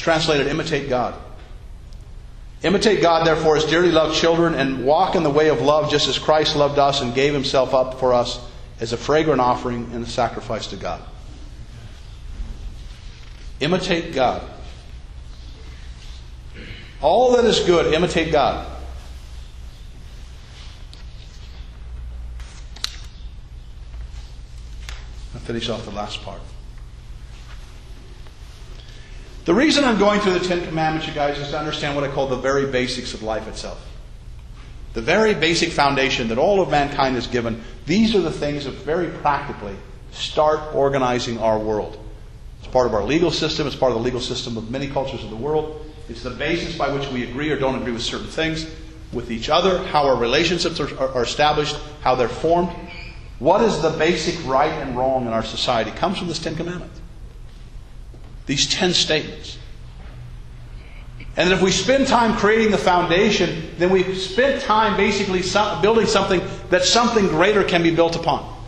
translated, imitate God. Imitate God, therefore, as dearly loved children, and walk in the way of love just as Christ loved us and gave himself up for us as a fragrant offering and a sacrifice to God. Imitate God. All that is good, imitate God. I'll finish off the last part. The reason I'm going through the Ten Commandments, you guys, is to understand what I call the very basics of life itself. The very basic foundation that all of mankind is given. These are the things that very practically start organizing our world. It's part of our legal system. It's part of the legal system of many cultures of the world. It's the basis by which we agree or don't agree with certain things with each other, how our relationships are established, how they're formed. What is the basic right and wrong in our society? It comes from this Ten Commandments. These 10 statements. And then if we spend time creating the foundation, then we've spent time basically building something that something greater can be built upon.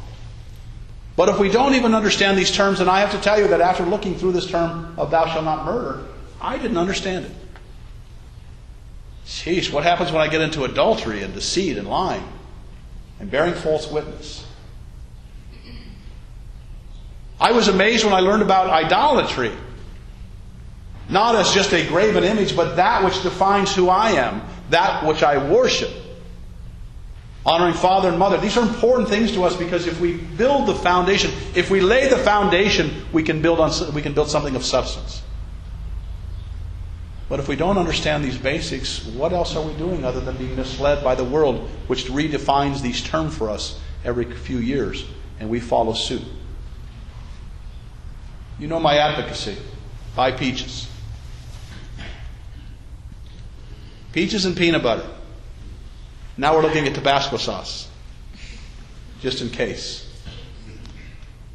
But if we don't even understand these terms, and I have to tell you that after looking through this term of thou shalt not murder, I didn't understand it. Sheesh, what happens when I get into adultery and deceit and lying and bearing false witness? I was amazed when I learned about idolatry. Not as just a graven image, but that which defines who I am, that which I worship. Honoring father and mother. These are important things to us because if we build the foundation, if we lay the foundation, we can build something of substance. But if we don't understand these basics, what else are we doing other than being misled by the world, which redefines these terms for us every few years, and we follow suit? You know my advocacy. Buy peaches. Peaches and peanut butter. Now we're looking at Tabasco sauce. Just in case.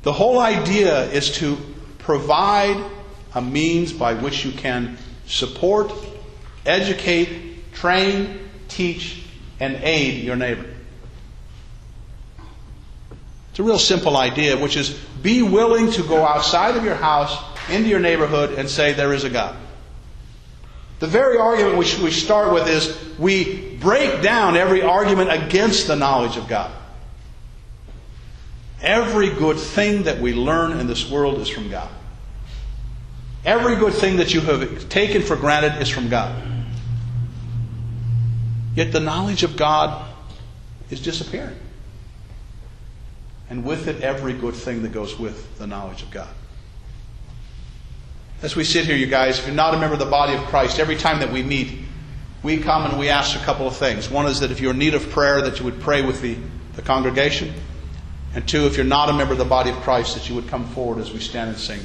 The whole idea is to provide a means by which you can support, educate, train, teach, and aid your neighbor. It's a real simple idea, which is be willing to go outside of your house into your neighborhood and say there is a God. The very argument we start with is we break down every argument against the knowledge of God. Every good thing that we learn in this world is from God. Every good thing that you have taken for granted is from God. Yet the knowledge of God is disappearing. And with it, every good thing that goes with the knowledge of God. As we sit here, you guys, if you're not a member of the body of Christ, every time that we meet, we come and we ask a couple of things. One is that if you're in need of prayer, that you would pray with the congregation. And two, if you're not a member of the body of Christ, that you would come forward as we stand and sing.